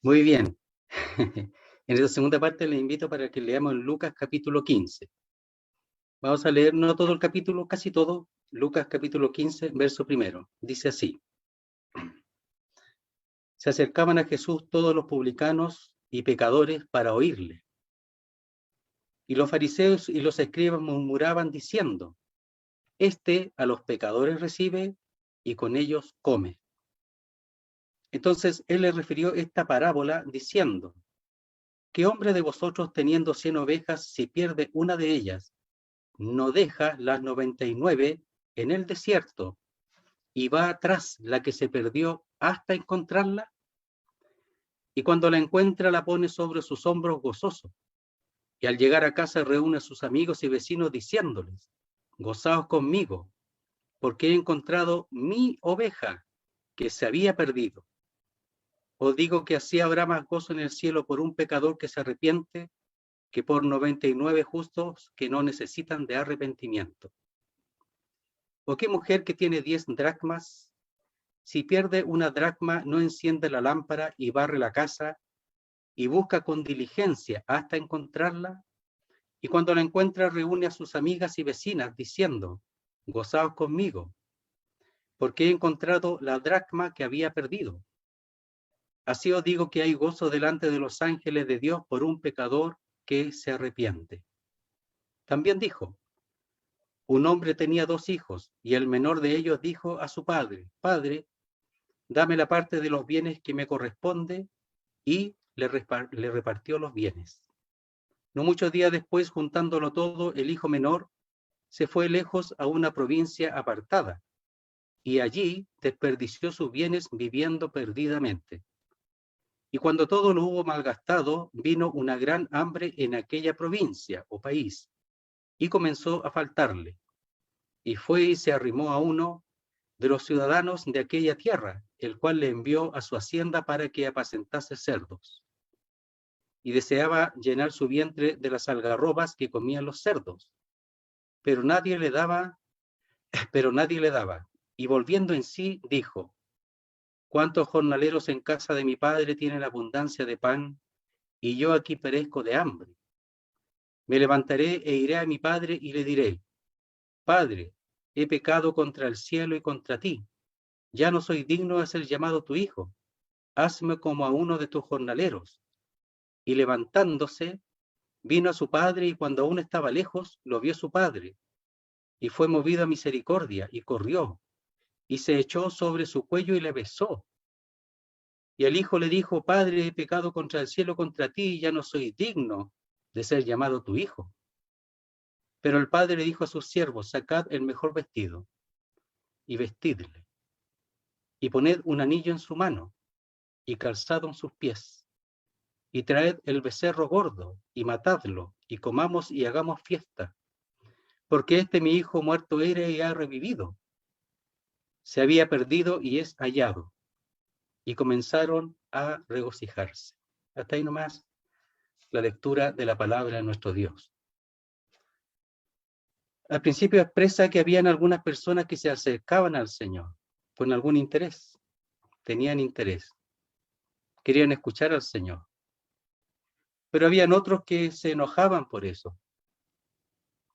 Muy bien. En esta segunda parte les invito para que leamos Lucas capítulo 15. Vamos a leer no todo el capítulo, casi todo. Lucas capítulo 15, verso primero. Dice así. Se acercaban a Jesús todos los publicanos y pecadores para oírle. Y los fariseos y los escribas murmuraban diciendo, este a los pecadores recibe y con ellos come. Entonces él les refirió esta parábola diciendo, ¿qué hombre de vosotros teniendo 100 ovejas, si pierde una de ellas, no deja las 99 en el desierto y va tras la que se perdió hasta encontrarla? Y cuando la encuentra la pone sobre sus hombros gozoso. Y al llegar a casa reúne a sus amigos y vecinos diciéndoles, gozaos conmigo, porque he encontrado mi oveja que se había perdido. Os digo que así habrá más gozo en el cielo por un pecador que se arrepiente que por 99 justos que no necesitan de arrepentimiento. ¿O qué mujer que tiene 10 dracmas, si pierde una dracma, no enciende la lámpara y barre la casa y busca con diligencia hasta encontrarla? Y cuando la encuentra reúne a sus amigas y vecinas diciendo, gozaos conmigo, porque he encontrado la dracma que había perdido. Así os digo que hay gozo delante de los ángeles de Dios por un pecador que se arrepiente. También dijo, un hombre tenía 2 hijos, y el menor de ellos dijo a su padre, Padre, dame la parte de los bienes que me corresponde, y le repartió los bienes. No muchos días después, juntándolo todo, el hijo menor se fue lejos a una provincia apartada, y allí desperdició sus bienes viviendo perdidamente. Y cuando todo lo hubo malgastado, vino una gran hambre en aquella provincia o país, y comenzó a faltarle. Y fue y se arrimó a uno de los ciudadanos de aquella tierra, el cual le envió a su hacienda para que apacentase cerdos. Y deseaba llenar su vientre de las algarrobas que comían los cerdos, pero nadie le daba. Y volviendo en sí, dijo, ¿cuántos jornaleros en casa de mi padre tienen abundancia de pan, y yo aquí perezco de hambre? Me levantaré e iré a mi padre y le diré, Padre, he pecado contra el cielo y contra ti. Ya no soy digno de ser llamado tu hijo. Hazme como a uno de tus jornaleros. Y levantándose, vino a su padre, y cuando aún estaba lejos, lo vio su padre. Y fue movido a misericordia, y corrió, y se echó sobre su cuello y le besó. Y el hijo le dijo, Padre, he pecado contra el cielo, contra ti, y ya no soy digno de ser llamado tu hijo. Pero el padre le dijo a sus siervos, sacad el mejor vestido, y vestidle, y poned un anillo en su mano, y calzado en sus pies, y traed el becerro gordo, y matadlo, y comamos y hagamos fiesta, porque mi hijo muerto era y ha revivido, se había perdido y es hallado. Y comenzaron a regocijarse. Hasta ahí nomás la lectura de la palabra de nuestro Dios. Al principio expresa que habían algunas personas que se acercaban al Señor con algún interés, tenían interés, querían escuchar al Señor. Pero habían otros que se enojaban por eso,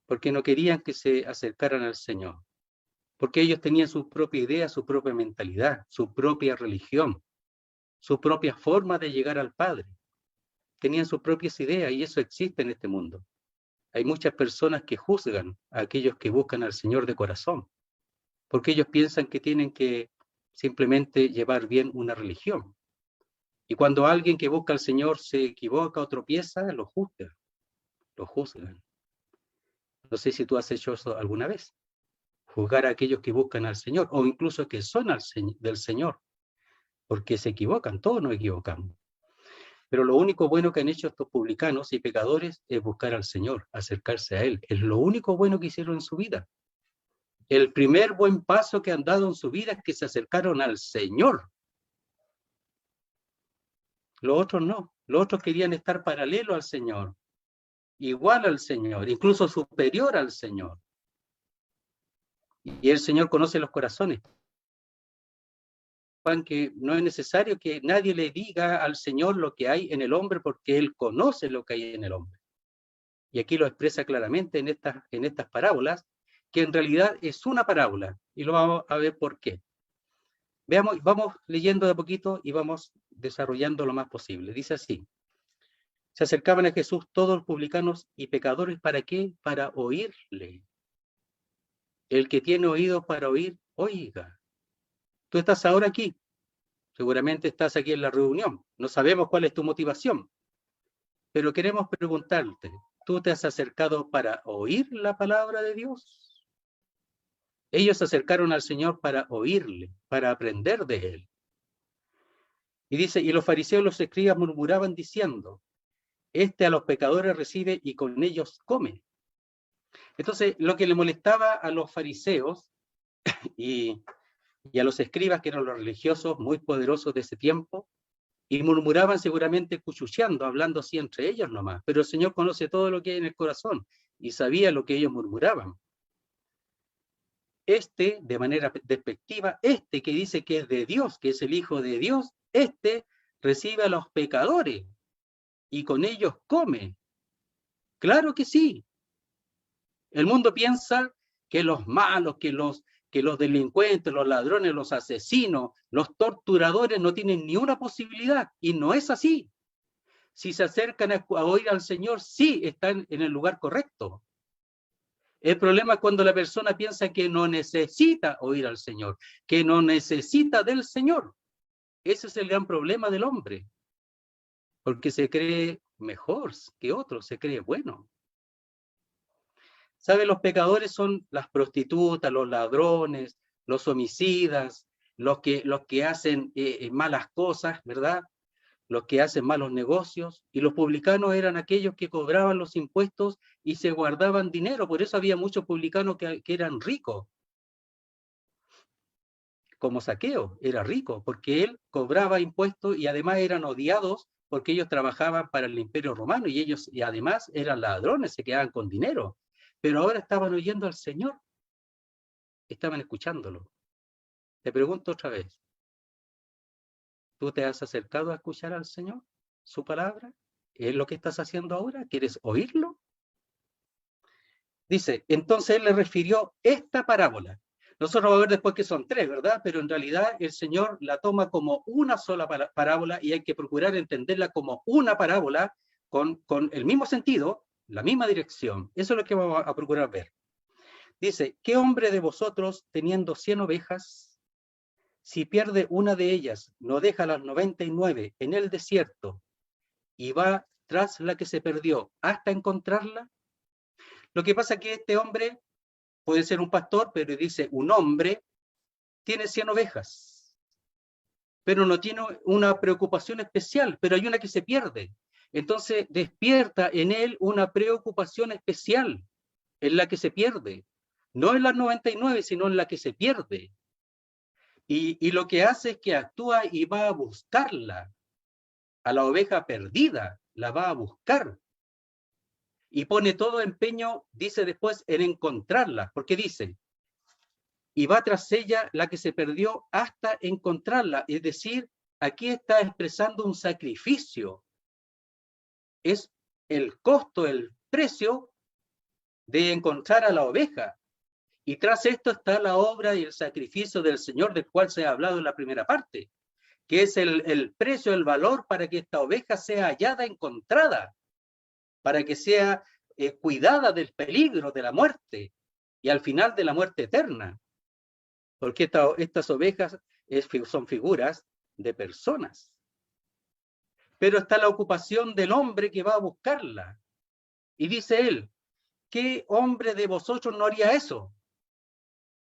porque no querían que se acercaran al Señor, porque ellos tenían su propia idea, su propia mentalidad, su propia religión, su propia forma de llegar al Padre. Tenían sus propias ideas y eso existe en este mundo. Hay muchas personas que juzgan a aquellos que buscan al Señor de corazón, porque ellos piensan que tienen que simplemente llevar bien una religión. Y cuando alguien que busca al Señor se equivoca o tropieza, lo juzgan. No sé si tú has hecho eso alguna vez, juzgar a aquellos que buscan al Señor, o incluso que son del Señor, porque se equivocan, todos nos equivocamos. Pero lo único bueno que han hecho estos publicanos y pecadores es buscar al Señor, acercarse a Él. Es lo único bueno que hicieron en su vida. El primer buen paso que han dado en su vida es que se acercaron al Señor. Los otros no. Los otros querían estar paralelo al Señor, igual al Señor, incluso superior al Señor. Y el Señor conoce los corazones. Juan que no es necesario que nadie le diga al Señor lo que hay en el hombre, porque Él conoce lo que hay en el hombre. Y aquí lo expresa claramente en estas parábolas, que en realidad es una parábola, y lo vamos a ver por qué. Veamos, vamos leyendo de a poquito y vamos desarrollando lo más posible. Dice así: se acercaban a Jesús todos los publicanos y pecadores, ¿para qué? Para oírle. El que tiene oídos para oír, oiga. Tú estás ahora aquí, seguramente estás aquí en la reunión, no sabemos cuál es tu motivación, pero queremos preguntarte, ¿tú te has acercado para oír la palabra de Dios? Ellos se acercaron al Señor para oírle, para aprender de Él. Y dice, y los fariseos y los escribas murmuraban diciendo, este a los pecadores recibe y con ellos come. Entonces, lo que le molestaba a los fariseos y a los escribas, que eran los religiosos muy poderosos de ese tiempo, y murmuraban seguramente cuchucheando, hablando así entre ellos nomás, pero el Señor conoce todo lo que hay en el corazón y sabía lo que ellos murmuraban. De manera despectiva, que dice que es de Dios, que es el Hijo de Dios, recibe a los pecadores y con ellos come. Claro que sí. El mundo piensa que los malos, que los delincuentes, los ladrones, los asesinos, los torturadores no tienen ni una posibilidad, y no es así. Si se acercan a oír al Señor, sí están en el lugar correcto. El problema es cuando la persona piensa que no necesita oír al Señor, que no necesita del Señor. Ese es el gran problema del hombre, porque se cree mejor que otros, se cree bueno. ¿Sabe? Los pecadores son las prostitutas, los ladrones, los homicidas, los que hacen malas cosas, ¿verdad? Los que hacen malos negocios, y los publicanos eran aquellos que cobraban los impuestos y se guardaban dinero. Por eso había muchos publicanos que eran ricos, como Zaqueo, era rico, porque él cobraba impuestos y además eran odiados porque ellos trabajaban para el Imperio Romano y además eran ladrones, se quedaban con dinero. Pero ahora estaban oyendo al Señor, estaban escuchándolo. Te pregunto otra vez, ¿tú te has acercado a escuchar al Señor, su palabra? ¿Es lo que estás haciendo ahora? ¿Quieres oírlo? Dice, entonces él le refirió esta parábola. Nosotros vamos a ver después que son tres, ¿verdad? Pero en realidad el Señor la toma como una sola parábola y hay que procurar entenderla como una parábola con el mismo sentido, la misma dirección. Eso es lo que vamos a procurar ver. Dice, ¿qué hombre de vosotros, teniendo 100 ovejas, si pierde una de ellas, no deja las 99 en el desierto y va tras la que se perdió hasta encontrarla? Lo que pasa es que este hombre puede ser un pastor, pero dice, un hombre tiene 100 ovejas, pero no tiene una preocupación especial, pero hay una que se pierde. Entonces despierta en él una preocupación especial en la que se pierde. No en las 99, sino en la que se pierde. Y lo que hace es que actúa y va a buscarla. A la oveja perdida, la va a buscar. Y pone todo empeño, dice después, en encontrarla. Porque dice, y va tras ella la que se perdió hasta encontrarla. Es decir, aquí está expresando un sacrificio. Es el costo, el precio de encontrar a la oveja. Y tras esto está la obra y el sacrificio del Señor, del cual se ha hablado en la primera parte, que es el precio, el valor para que esta oveja sea hallada, encontrada, para que sea cuidada del peligro de la muerte y al final de la muerte eterna. Porque estas ovejas son figuras de personas. Pero está la ocupación del hombre que va a buscarla. Y dice él, ¿qué hombre de vosotros no haría eso?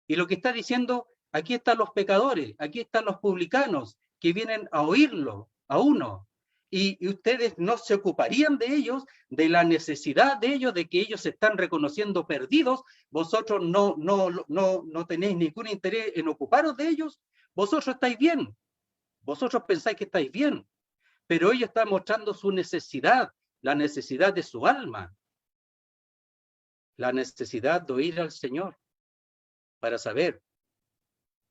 Y lo que está diciendo, aquí están los pecadores, aquí están los publicanos que vienen a oírlo, a uno. Y ustedes no se ocuparían de ellos, de la necesidad de ellos, de que ellos se están reconociendo perdidos. Vosotros no tenéis ningún interés en ocuparos de ellos. Vosotros estáis bien. Vosotros pensáis que estáis bien. Pero ellos están mostrando su necesidad, la necesidad de su alma. La necesidad de oír al Señor para saber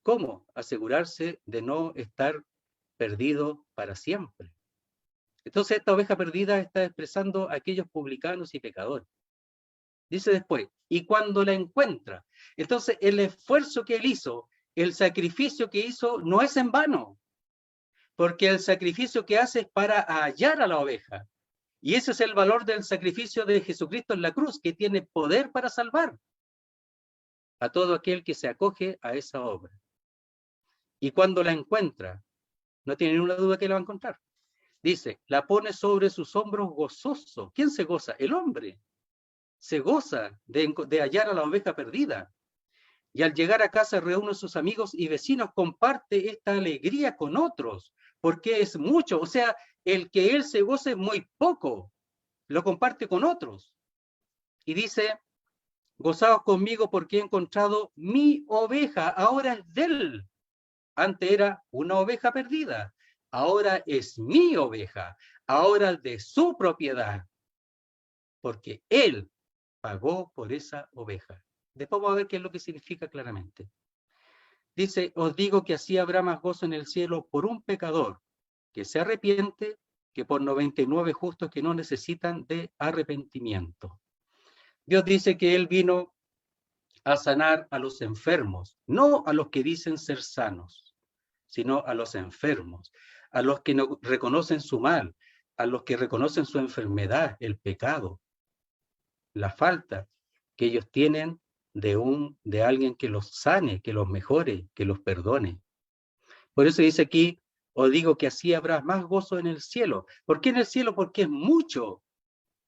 ¿Cómo? Asegurarse de no estar perdido para siempre. Entonces esta oveja perdida está expresando a aquellos publicanos y pecadores. Dice después, y cuando la encuentra. Entonces el esfuerzo que él hizo, el sacrificio que hizo, no es en vano, porque el sacrificio que hace es para hallar a la oveja. Y ese es el valor del sacrificio de Jesucristo en la cruz, que tiene poder para salvar a todo aquel que se acoge a esa obra. Y cuando la encuentra, no tiene ninguna duda que la va a encontrar. Dice, la pone sobre sus hombros gozoso. ¿Quién se goza? El hombre. Se goza de hallar a la oveja perdida. Y al llegar a casa reúne a sus amigos y vecinos, comparte esta alegría con otros, porque es mucho. O sea, el que él se goce es muy poco, lo comparte con otros. Y dice, gozaos conmigo porque he encontrado mi oveja, ahora es de él. Antes era una oveja perdida, ahora es mi oveja, ahora es de su propiedad, porque él pagó por esa oveja. Después vamos a ver qué es lo que significa claramente. Dice, os digo que así habrá más gozo en el cielo por un pecador que se arrepiente que por 99 justos que no necesitan de arrepentimiento. Dios dice que él vino a sanar a los enfermos, no a los que dicen ser sanos, sino a los enfermos, a los que no reconocen su mal, a los que reconocen su enfermedad, el pecado, la falta que ellos tienen de alguien que los sane, que los mejore, que los perdone. Por eso dice aquí, os digo que así habrá más gozo en el cielo. ¿Por qué en el cielo? Porque es mucho.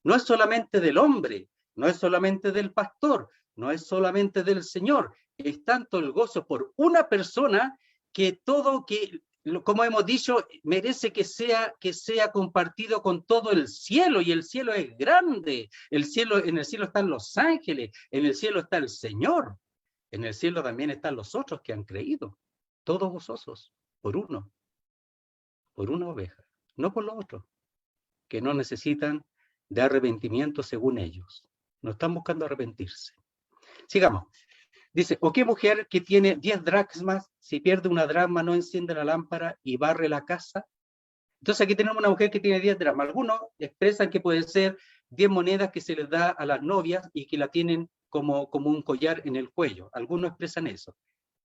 No es solamente del hombre, no es solamente del pastor, no es solamente del Señor. Es tanto el gozo por una persona que todo, que como hemos dicho, merece que sea compartido con todo el cielo, y el cielo es grande. En el cielo están los ángeles, en el cielo está el Señor, en el cielo también están los otros que han creído, todos gozosos por una oveja, no por los otros, que no necesitan de arrepentimiento según ellos. No están buscando arrepentirse. Sigamos. Dice, ¿o qué mujer que tiene 10 dracmas, si pierde una dracma, no enciende la lámpara y barre la casa? Entonces aquí tenemos una mujer que tiene 10 dracmas. Algunos expresan que pueden ser 10 monedas que se les da a las novias y que la tienen como un collar en el cuello. Algunos expresan eso.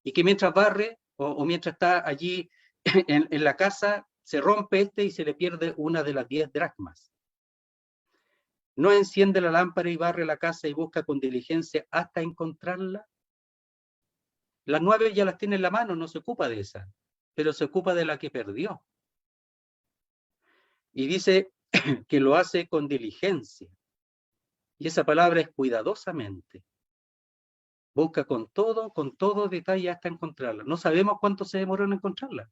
Y que mientras barre o mientras está allí en la casa, se rompe y se le pierde una de las 10 dracmas. No enciende la lámpara y barre la casa y busca con diligencia hasta encontrarla. Las 9 ya las tiene en la mano, no se ocupa de esa, pero se ocupa de la que perdió. Y dice que lo hace con diligencia. Y esa palabra es cuidadosamente. Busca con todo detalle hasta encontrarla. No sabemos cuánto se demoró en encontrarla.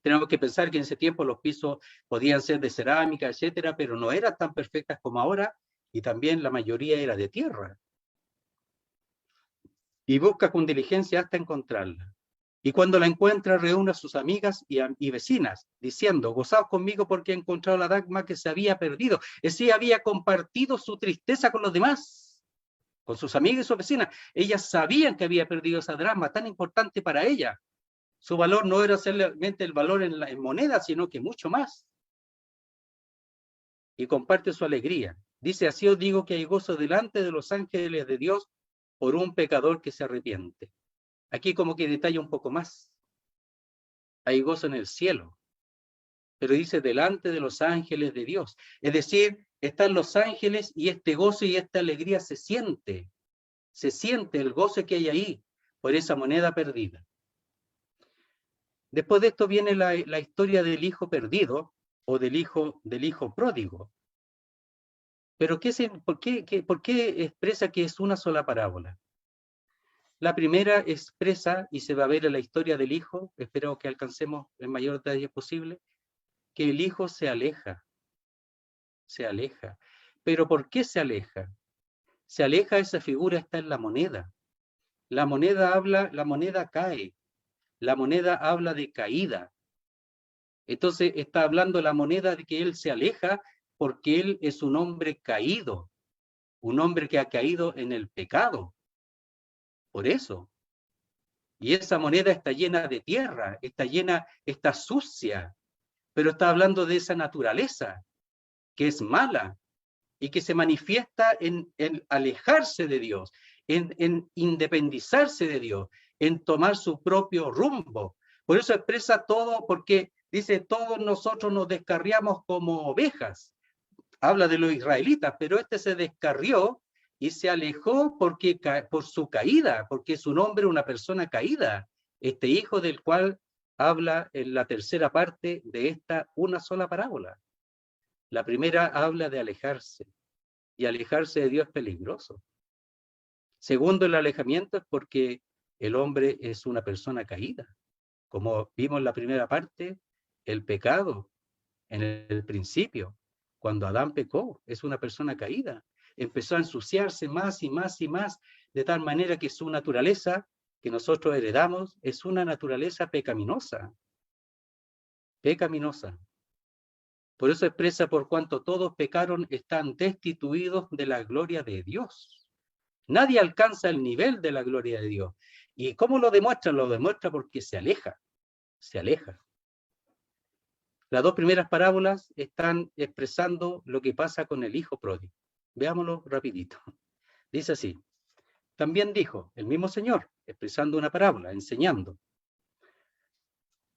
Tenemos que pensar que en ese tiempo los pisos podían ser de cerámica, etcétera, pero no eran tan perfectas como ahora, y también la mayoría era de tierra. Y busca con diligencia hasta encontrarla. Y cuando la encuentra, reúne a sus amigas y vecinas, diciendo, gozaos conmigo porque he encontrado la dracma que se había perdido. Es decir, había compartido su tristeza con los demás, con sus amigas y sus vecinas. Ellas sabían que había perdido esa dracma tan importante para ella. Su valor no era solamente el valor en moneda, sino que mucho más. Y comparte su alegría. Dice, así os digo que hay gozo delante de los ángeles de Dios por un pecador que se arrepiente. Aquí como que detalla un poco más. Hay gozo en el cielo, pero dice delante de los ángeles de Dios. Es decir, están los ángeles y este gozo y esta alegría se siente el gozo que hay ahí por esa moneda perdida. Después de esto viene la historia del hijo perdido o del hijo pródigo. Pero ¿por qué expresa que es una sola parábola? La primera expresa, y se va a ver en la historia del hijo, espero que alcancemos el mayor detalle posible, que el hijo se aleja. ¿Pero por qué se aleja? Se aleja, esa figura está en la moneda. La moneda cae. La moneda habla de caída. Entonces está hablando la moneda de que él se aleja porque él es un hombre caído, un hombre que ha caído en el pecado. Por eso. Y esa moneda está llena de tierra, está sucia, pero está hablando de esa naturaleza que es mala y que se manifiesta en alejarse de Dios, en independizarse de Dios, en tomar su propio rumbo. Por eso expresa todo, porque dice, todos nosotros nos descarriamos como ovejas. Habla de los israelitas, pero este se descarrió y se alejó por su caída, porque su nombre es una persona caída, este hijo del cual habla en la tercera parte de esta una sola parábola. La primera habla de alejarse, y alejarse de Dios es peligroso. Segundo, el alejamiento es porque el hombre es una persona caída. Como vimos en la primera parte, el pecado en el principio, cuando Adán pecó, es una persona caída. Empezó a ensuciarse más y más y más, de tal manera que su naturaleza, que nosotros heredamos, es una naturaleza pecaminosa. Pecaminosa. Por eso expresa, por cuanto todos pecaron, están destituidos de la gloria de Dios. Nadie alcanza el nivel de la gloria de Dios. ¿Y cómo lo demuestra? Lo demuestra porque se aleja. Se aleja. Las dos primeras parábolas están expresando lo que pasa con el hijo pródigo. Veámoslo rapidito. Dice así. También dijo el mismo Señor, expresando una parábola, enseñando.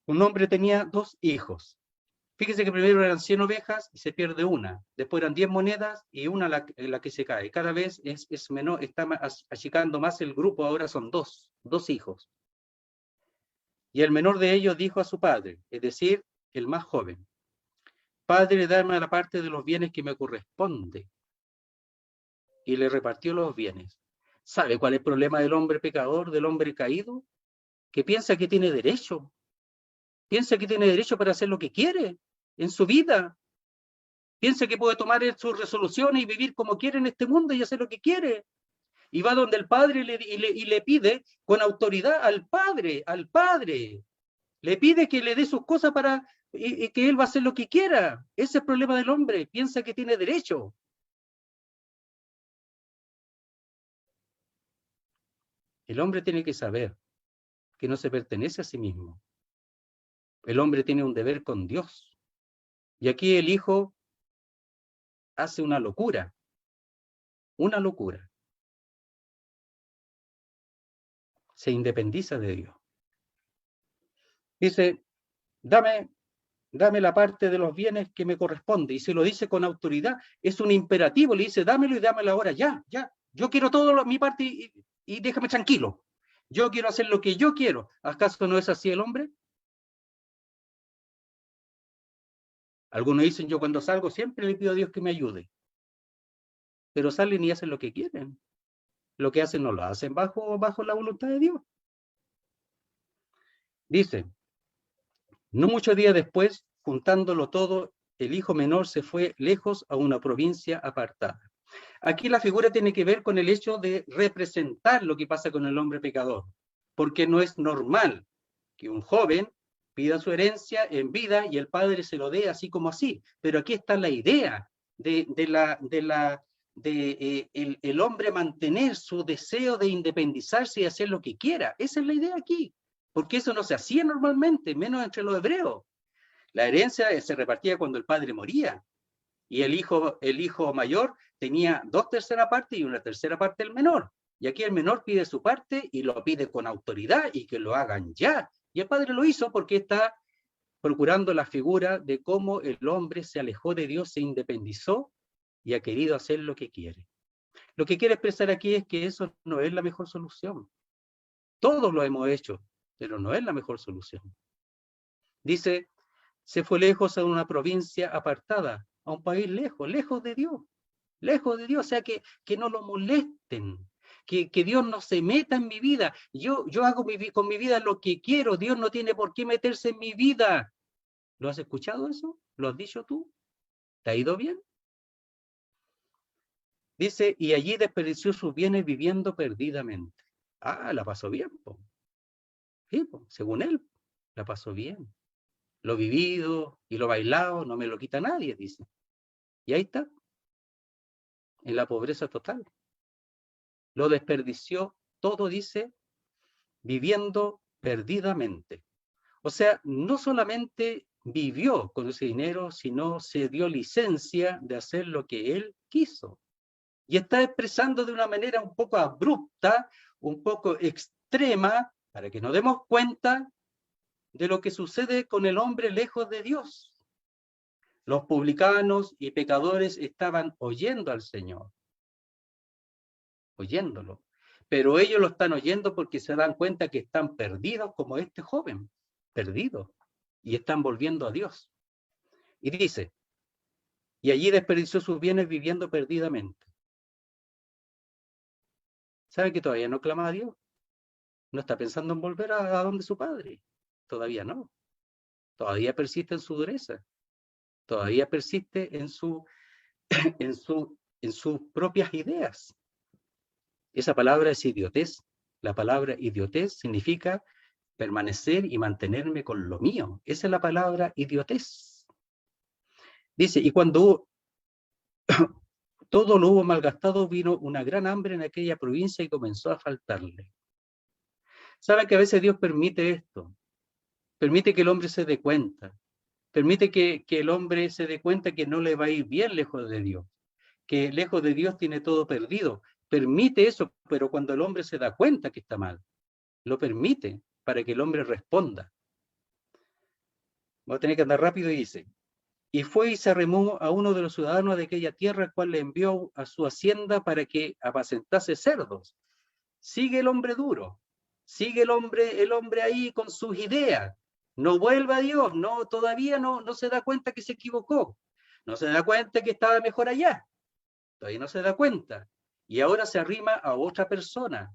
Un hombre tenía 2 hijos. Fíjese que primero eran 100 ovejas y se pierde una. Después eran 10 monedas y una la que se cae. Cada vez es menor, está achicando más el grupo, ahora son 2 hijos. Y el menor de ellos dijo a su padre, es decir, el más joven, Padre, dame la parte de los bienes que me corresponde. Y le repartió los bienes. ¿Sabe cuál es el problema del hombre pecador, del hombre caído? Que piensa que tiene derecho. Piensa que tiene derecho para hacer lo que quiere en su vida. Piensa que puede tomar sus resoluciones y vivir como quiere en este mundo y hacer lo que quiere. Y va donde el Padre y le pide con autoridad al Padre. Le pide que le dé sus cosas y que él va a hacer lo que quiera. Ese es el problema del hombre. Piensa que tiene derecho. El hombre tiene que saber que no se pertenece a sí mismo. El hombre tiene un deber con Dios. Y aquí el hijo hace una locura. Una locura. Se independiza de Dios. Dice, dame la parte de los bienes que me corresponde. Y se lo dice con autoridad. Es un imperativo. Le dice, dámelo y dámelo ahora. Ya. Yo quiero todo mi parte y déjame tranquilo. Yo quiero hacer lo que yo quiero. ¿Acaso no es así el hombre? Algunos dicen, yo cuando salgo siempre le pido a Dios que me ayude. Pero salen y hacen lo que quieren. Lo que hacen no lo hacen bajo la voluntad de Dios. Dice, no muchos días después, juntándolo todo, el hijo menor se fue lejos a una provincia apartada. Aquí la figura tiene que ver con el hecho de representar lo que pasa con el hombre pecador, porque no es normal que un joven pida su herencia en vida y el padre se lo dé así como así. Pero aquí está la idea de el hombre mantener su deseo de independizarse y hacer lo que quiera. Esa es la idea aquí, porque eso no se hacía normalmente, menos entre los hebreos. La herencia se repartía cuando el padre moría, y el hijo mayor tenía 2/3 partes y 1/3 parte el menor. Y aquí el menor pide su parte y lo pide con autoridad y que lo hagan ya. Y el padre lo hizo porque está procurando la figura de cómo el hombre se alejó de Dios, se independizó y ha querido hacer lo que quiere. Lo que quiere expresar aquí es que eso no es la mejor solución. Todos lo hemos hecho, pero no es la mejor solución. Dice, se fue lejos a una provincia apartada, a un país lejos de Dios. Lejos de Dios, o sea, que no lo molesten, que Dios no se meta en mi vida. Yo hago con mi vida lo que quiero, Dios no tiene por qué meterse en mi vida. ¿Lo has escuchado eso? ¿Lo has dicho tú? ¿Te ha ido bien? Dice, y allí desperdició sus bienes viviendo perdidamente. Ah, la pasó bien, po. Sí, po. Según él, la pasó bien. Lo vivido y lo bailado no me lo quita nadie, dice. Y ahí está, en la pobreza total. Lo desperdició todo, dice, viviendo perdidamente. O sea, no solamente vivió con ese dinero, sino se dio licencia de hacer lo que él quiso. Y está expresando de una manera un poco abrupta, un poco extrema, para que nos demos cuenta de lo que sucede con el hombre lejos de Dios. Los publicanos y pecadores estaban oyendo al Señor, oyéndolo. Pero ellos lo están oyendo porque se dan cuenta que están perdidos como este joven, perdidos, y están volviendo a Dios. Y dice, y allí desperdició sus bienes viviendo perdidamente. ¿Sabe que todavía no clama a Dios? No está pensando en volver a donde su padre. Todavía no. Todavía persiste en su dureza. Todavía persiste en sus propias ideas. Esa palabra es idiotez. La palabra idiotez significa permanecer y mantenerme con lo mío. Esa es la palabra idiotez. Dice, y cuando todo lo hubo malgastado, vino una gran hambre en aquella provincia y comenzó a faltarle. ¿Saben que a veces Dios permite esto? Permite que el hombre se dé cuenta. Permite que el hombre se dé cuenta que no le va a ir bien lejos de Dios. Que lejos de Dios tiene todo perdido. Permite eso, pero cuando el hombre se da cuenta que está mal, lo permite para que el hombre responda. Va a tener que andar rápido y dice, y fue y se arremó a uno de los ciudadanos de aquella tierra, el cual le envió a su hacienda para que apacentase cerdos. Sigue el hombre duro, sigue el hombre ahí con sus ideas. No vuelva a Dios, no, todavía no se da cuenta que se equivocó. No se da cuenta que estaba mejor allá. Todavía no se da cuenta. Y ahora se arrima a otra persona.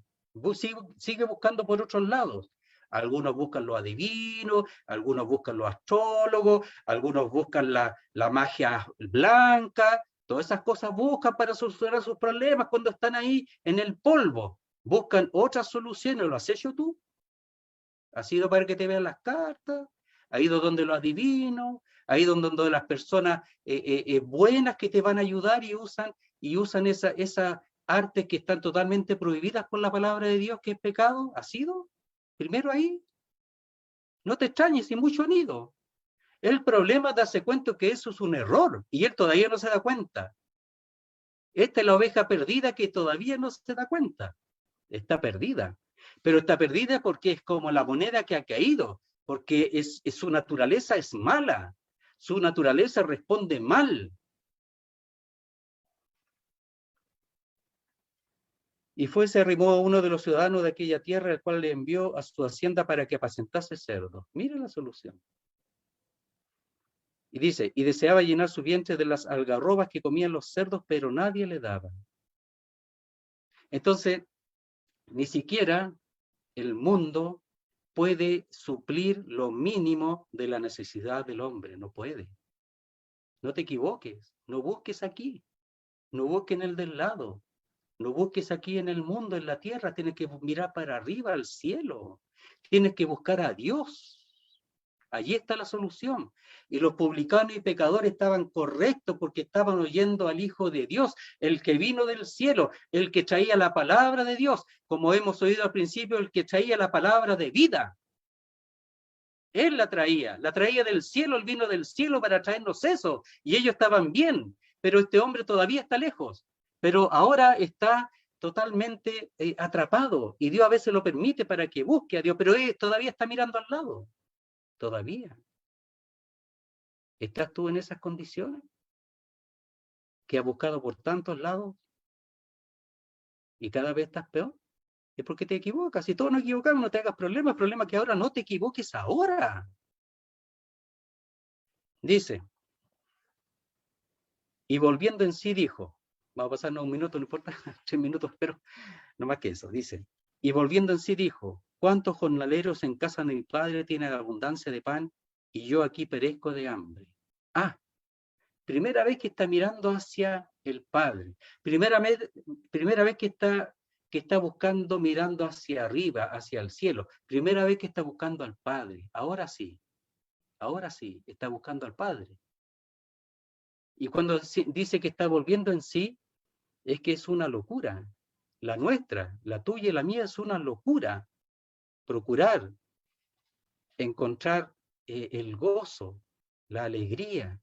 Sigue buscando por otros lados. Algunos buscan lo adivino, algunos buscan los astrólogos, algunos buscan la magia blanca. Todas esas cosas buscan para solucionar sus problemas cuando están ahí en el polvo. Buscan otras soluciones. ¿Lo has hecho tú? ¿Has ido para que te vean las cartas? ¿Has ido donde los adivinos? ¿Has ido donde las personas buenas que te van a ayudar y usan esas artes que están totalmente prohibidas por la palabra de Dios, que es pecado? ¿Has ido? Primero ahí. No te extrañes, y mucho han ido. El problema es darse cuenta que eso es un error y él todavía no se da cuenta. Esta es la oveja perdida que todavía no se da cuenta. Está perdida. Pero está perdida porque es como la moneda que ha caído, porque su naturaleza es mala. Su naturaleza responde mal. Y se arrimó a uno de los ciudadanos de aquella tierra, el cual le envió a su hacienda para que apacentase cerdos. Mira la solución. Y dice, y deseaba llenar su vientre de las algarrobas que comían los cerdos, pero nadie le daba. Entonces, ni siquiera el mundo puede suplir lo mínimo de la necesidad del hombre. No puede. No te equivoques. No busques aquí. No busques en el del lado. No busques aquí en el mundo, en la tierra. Tienes que mirar para arriba, al cielo. Tienes que buscar a Dios. Allí está la solución. Y los publicanos y pecadores estaban correctos porque estaban oyendo al Hijo de Dios, el que vino del cielo, el que traía la palabra de Dios, como hemos oído al principio, el que traía la palabra de vida. Él la traía del cielo, él vino del cielo para traernos eso, y ellos estaban bien, pero este hombre todavía está lejos, pero ahora está totalmente atrapado, y Dios a veces lo permite para que busque a Dios, pero él todavía está mirando al lado. Todavía. ¿Estás tú en esas condiciones? ¿Que has buscado por tantos lados y cada vez estás peor? Es porque te equivocas. Si todos nos equivocamos, no te hagas problemas. El problema es que ahora no te equivoques ahora. Dice, y volviendo en sí dijo, vamos a pasarnos un minuto, no importa, 3 minutos, pero no más que eso. Dice, y volviendo en sí dijo, ¿cuántos jornaleros en casa de mi padre tienen abundancia de pan y yo aquí perezco de hambre? Primera vez que está mirando hacia el Padre. Primera vez que está buscando, mirando hacia arriba, hacia el cielo. Primera vez que está buscando al Padre. Ahora sí, está buscando al Padre. Y cuando dice que está volviendo en sí, es que es una locura. La nuestra, la tuya y la mía es una locura. Procurar encontrar el gozo, la alegría,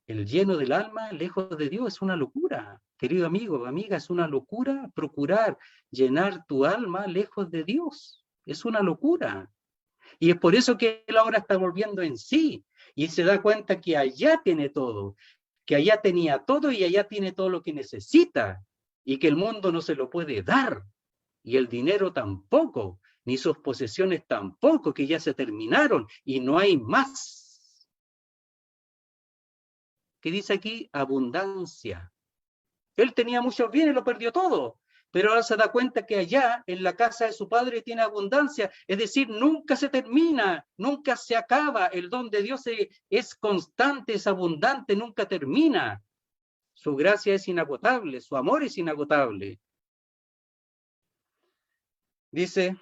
el lleno del alma lejos de Dios es una locura. Querido amigo, amiga, es una locura procurar llenar tu alma lejos de Dios. Es una locura. Y es por eso que él ahora está volviendo en sí y se da cuenta que allá tiene todo, que allá tenía todo y allá tiene todo lo que necesita y que el mundo no se lo puede dar y el dinero tampoco, ni sus posesiones tampoco, que ya se terminaron y no hay más. ¿Qué dice aquí? Abundancia. Él tenía muchos bienes, lo perdió todo, pero ahora se da cuenta que allá, en la casa de su padre, tiene abundancia, es decir, nunca se termina, nunca se acaba, el don de Dios es constante, es abundante, nunca termina. Su gracia es inagotable, su amor es inagotable. Dice,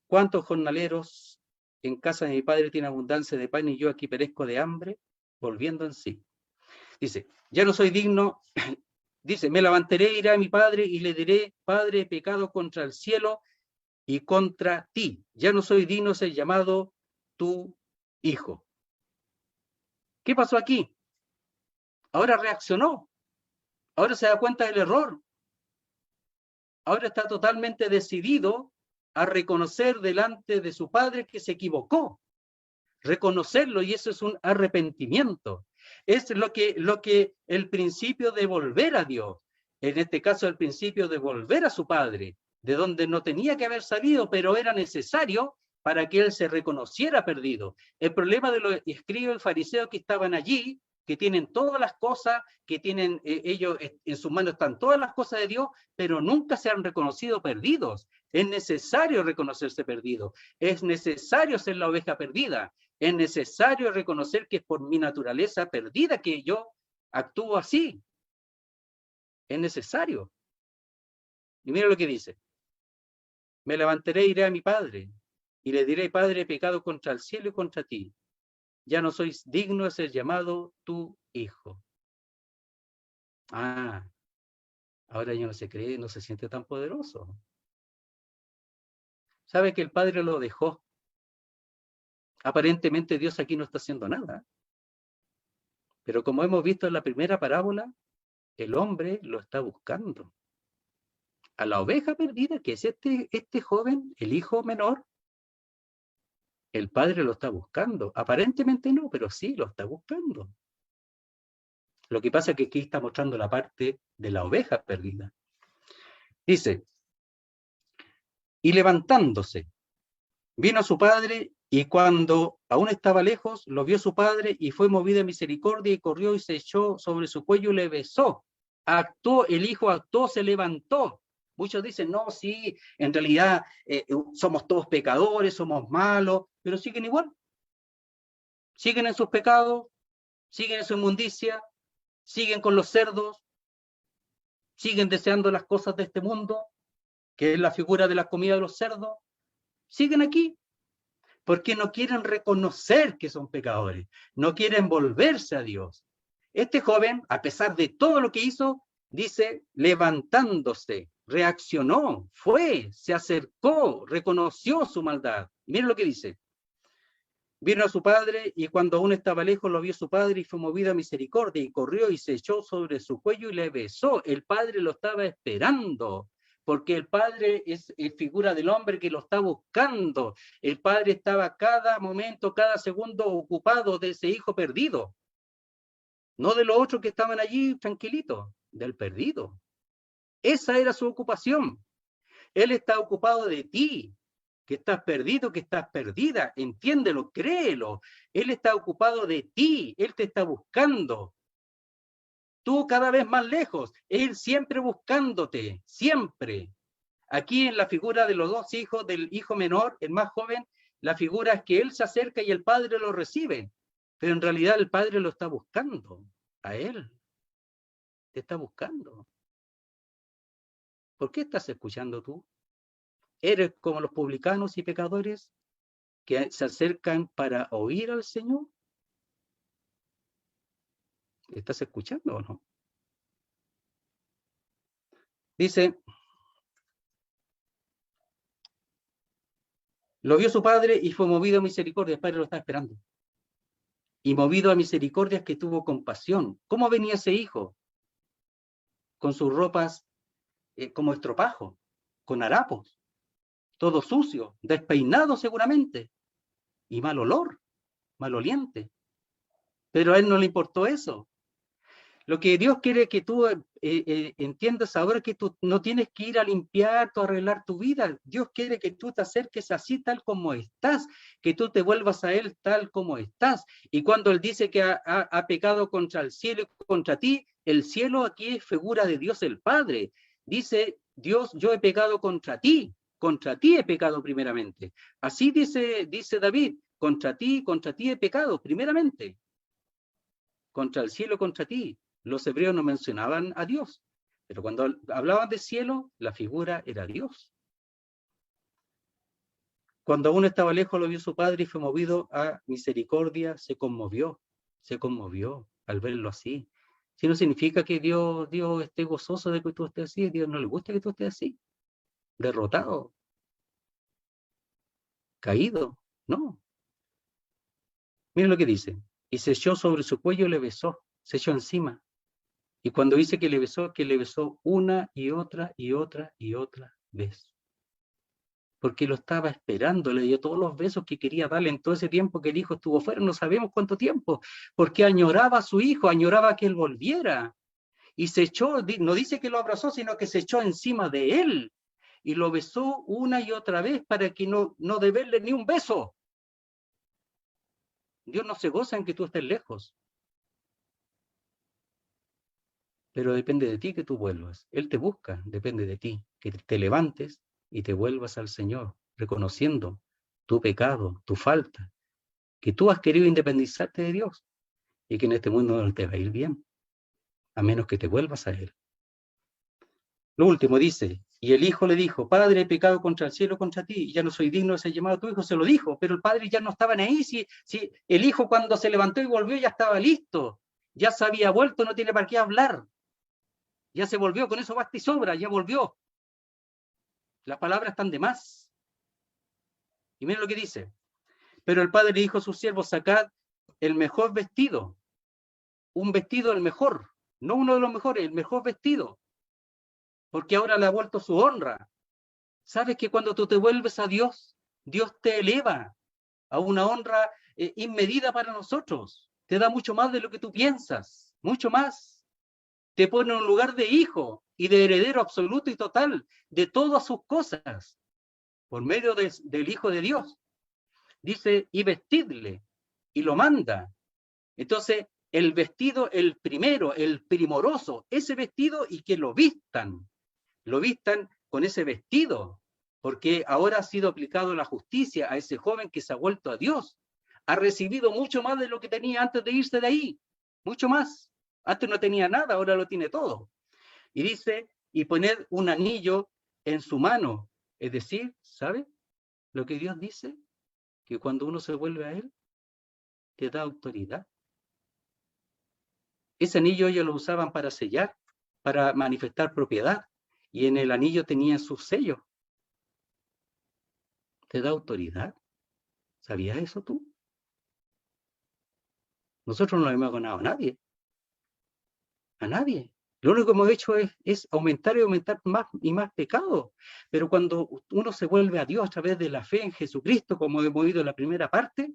¿cuántos jornaleros en casa de mi padre tienen abundancia de pan y yo aquí perezco de hambre? Volviendo en sí. Dice, ya no soy digno. Dice, me levantaré, iré a mi padre y le diré, Padre, he pecado contra el cielo y contra ti. Ya no soy digno de ser llamado tu hijo. ¿Qué pasó aquí? Ahora reaccionó. Ahora se da cuenta del error. Ahora está totalmente decidido a reconocer delante de su padre que se equivocó. Reconocerlo, y eso es un arrepentimiento. Es lo que el principio de volver a Dios, en este caso el principio de volver a su padre, de donde no tenía que haber salido, pero era necesario para que él se reconociera perdido. El problema de los escribas y fariseos que estaban allí, que tienen todas las cosas, que tienen ellos en sus manos están todas las cosas de Dios, pero nunca se han reconocido perdidos. Es necesario reconocerse perdido, es necesario ser la oveja perdida. Es necesario reconocer que es por mi naturaleza perdida que yo actúo así. Es necesario. Y mira lo que dice. Me levantaré e iré a mi padre y le diré, Padre, he pecado contra el cielo y contra ti. Ya no sois digno de ser llamado tu hijo. Ah, ahora ya no se cree, no se siente tan poderoso. Sabe que el padre lo dejó. Aparentemente Dios aquí no está haciendo nada. Pero como hemos visto en la primera parábola, el hombre lo está buscando. A la oveja perdida, que es este joven, el hijo menor, el padre lo está buscando. Aparentemente no, pero sí lo está buscando. Lo que pasa es que aquí está mostrando la parte de la oveja perdida. Dice, y levantándose, vino a su padre, y cuando aún estaba lejos, lo vio su padre, y fue movido a misericordia, y corrió y se echó sobre su cuello y le besó. Actuó, el hijo actuó, se levantó. Muchos dicen, no, sí, en realidad somos todos pecadores, somos malos, pero siguen igual. Siguen en sus pecados, siguen en su inmundicia, siguen con los cerdos, siguen deseando las cosas de este mundo, que es la figura de la comida de los cerdos. Siguen aquí, porque no quieren reconocer que son pecadores, no quieren volverse a Dios. Este joven, a pesar de todo lo que hizo, dice, levantándose, reaccionó, fue, se acercó, reconoció su maldad. Miren lo que dice. Vino a su padre y cuando aún estaba lejos lo vio su padre y fue movido a misericordia y corrió y se echó sobre su cuello y le besó. El padre lo estaba esperando, porque el padre es figura del hombre que lo está buscando. El padre estaba cada momento, cada segundo ocupado de ese hijo perdido. No de los otros que estaban allí tranquilitos, del perdido. Esa era su ocupación. Él está ocupado de ti, que estás perdido, que estás perdida. Entiéndelo, créelo. Él está ocupado de ti, él te está buscando. Tú cada vez más lejos, él siempre buscándote, siempre. Aquí en la figura de los dos hijos, del hijo menor, el más joven, la figura es que él se acerca y el padre lo recibe. Pero en realidad el padre lo está buscando a él. Te está buscando. ¿Por qué estás escuchando tú? ¿Eres como los publicanos y pecadores que se acercan para oír al Señor? ¿Estás escuchando o no? Dice, Lo vio su padre y fue movido a misericordia. El padre lo estaba esperando. Y movido a misericordia es que tuvo compasión. ¿Cómo venía ese hijo? Con sus ropas como estropajo, con harapos, todo sucio, despeinado seguramente, y mal olor, maloliente. Pero a él no le importó eso. Lo que Dios quiere que tú entiendas ahora es que tú no tienes que ir a limpiar o arreglar tu vida. Dios quiere que tú te acerques así tal como estás, que tú te vuelvas a Él tal como estás. Y cuando Él dice que ha pecado contra el cielo y contra ti, el cielo aquí es figura de Dios el Padre. Dice Dios, yo he pecado contra ti he pecado primeramente. Así dice David, contra ti he pecado primeramente. Contra el cielo, contra ti. Los hebreos no mencionaban a Dios, pero cuando hablaban de cielo, la figura era Dios. Cuando aún estaba lejos lo vio su padre y fue movido a misericordia, se conmovió al verlo así. Si no significa que Dios esté gozoso de que tú estés así, a Dios no le gusta que tú estés así, derrotado, caído, no. Miren lo que dice, y se echó sobre su cuello y le besó, se echó encima. Y cuando dice que le besó una y otra vez. Porque lo estaba esperando, le dio todos los besos que quería darle en todo ese tiempo que el hijo estuvo fuera, no sabemos cuánto tiempo, porque añoraba a su hijo, añoraba que él volviera. Y se echó, no dice que lo abrazó, sino que se echó encima de él y lo besó una y otra vez para que no deberle ni un beso. Dios no se goza en que tú estés lejos. Pero depende de ti que tú vuelvas. Él te busca, depende de ti, que te levantes y te vuelvas al Señor, reconociendo tu pecado, tu falta, que tú has querido independizarte de Dios y que en este mundo no te va a ir bien, a menos que te vuelvas a Él. Lo último dice, y el hijo le dijo, Padre, he pecado contra el cielo, contra ti, y ya no soy digno de ser llamado tu hijo. Se lo dijo, pero el padre ya no estaba ahí. Si el hijo cuando se levantó y volvió ya estaba listo, ya se había vuelto, no tiene para qué hablar. Ya se volvió, con eso basta y sobra, ya volvió. Las palabras están de más. Y miren lo que dice. Pero el padre dijo a sus siervos, sacad el mejor vestido, un vestido el mejor, no uno de los mejores, el mejor vestido, porque ahora le ha vuelto su honra. ¿Sabes que cuando tú te vuelves a Dios, Dios te eleva a una honra inmedida para nosotros? Te da mucho más de lo que tú piensas, mucho más. Te pone en un lugar de hijo y de heredero absoluto y total de todas sus cosas, por medio del Hijo de Dios. Dice, y vestidle, y lo manda. Entonces, el vestido, el primero, el primoroso, ese vestido, y que lo vistan con ese vestido, porque ahora ha sido aplicado la justicia a ese joven que se ha vuelto a Dios. Ha recibido mucho más de lo que tenía antes de irse de ahí, mucho más. Antes no tenía nada, ahora lo tiene todo. Y dice, y poner un anillo en su mano. Es decir, ¿sabe lo que Dios dice? Que cuando uno se vuelve a Él, te da autoridad. Ese anillo ellos lo usaban para sellar, para manifestar propiedad, y en el anillo tenía sus sellos. ¿Te da autoridad? ¿Sabías eso tú? Nosotros no le hemos ganado a nadie. A nadie. Lo único que hemos hecho es aumentar y aumentar más y más pecado. Pero cuando uno se vuelve a Dios a través de la fe en Jesucristo, como hemos oído en la primera parte,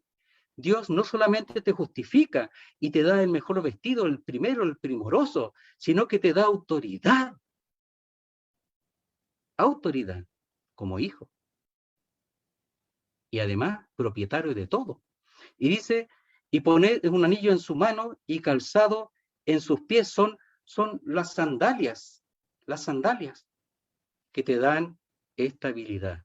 Dios no solamente te justifica y te da el mejor vestido, el primero, el primoroso, sino que te da autoridad. Autoridad como hijo. Y además propietario de todo. Y dice, y poner un anillo en su mano y calzado en sus pies son las sandalias que te dan estabilidad.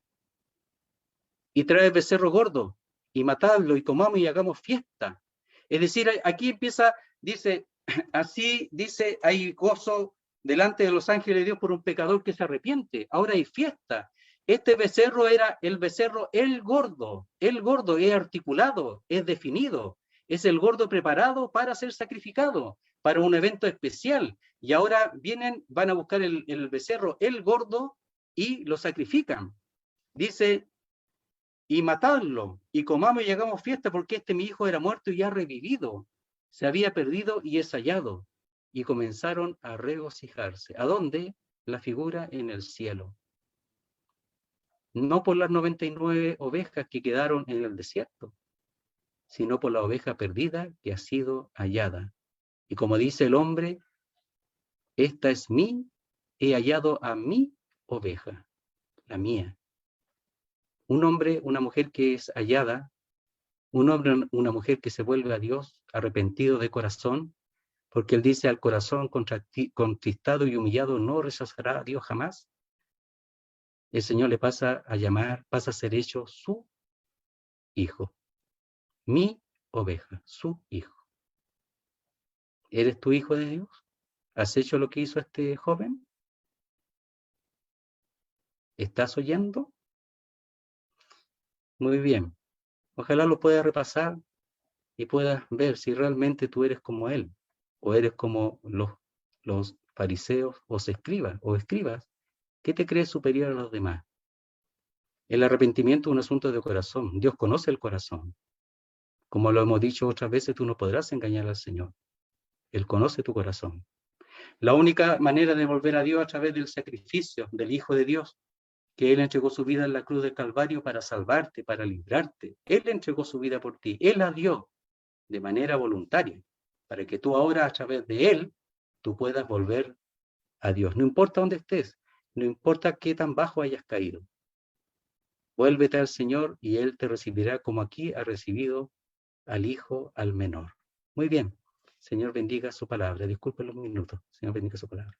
Y trae becerro gordo y matadlo y comamos y hagamos fiesta. Es decir, aquí empieza, dice, así dice, hay gozo delante de los ángeles de Dios por un pecador que se arrepiente. Ahora hay fiesta. Este becerro era el becerro, el gordo es articulado, es definido, es el gordo preparado para ser sacrificado, para un evento especial. Y ahora van a buscar el becerro, el gordo, y lo sacrifican. Dice, y matadlo, y comamos y hagamos fiesta, porque mi hijo era muerto y ha revivido, se había perdido y es hallado. Y comenzaron a regocijarse. ¿A dónde? La figura en el cielo. No por las 99 ovejas que quedaron en el desierto, sino por la oveja perdida que ha sido hallada. Y como dice el hombre, esta es he hallado a mi oveja, la mía. Un hombre, una mujer que es hallada, un hombre, una mujer que se vuelve a Dios arrepentido de corazón, porque él dice al corazón contristado y humillado no rechazará a Dios jamás. El Señor le pasa a llamar, pasa a ser hecho su hijo, mi oveja, su hijo. ¿Eres tu hijo de Dios? ¿Has hecho lo que hizo este joven? ¿Estás oyendo? Muy bien. Ojalá lo puedas repasar y puedas ver si realmente tú eres como él, o eres como los fariseos o escribas, ¿qué te crees superior a los demás? El arrepentimiento es un asunto de corazón. Dios conoce el corazón. Como lo hemos dicho otras veces, tú no podrás engañar al Señor. Él conoce tu corazón. La única manera de volver a Dios a través del sacrificio del Hijo de Dios, que Él entregó su vida en la cruz del Calvario para salvarte, para librarte. Él entregó su vida por ti. Él la dio de manera voluntaria, para que tú ahora a través de Él, tú puedas volver a Dios. No importa dónde estés, no importa qué tan bajo hayas caído. Vuélvete al Señor y Él te recibirá como aquí ha recibido al hijo, al menor. Muy bien. Señor bendiga su palabra. Disculpen los minutos. Señor bendiga su palabra.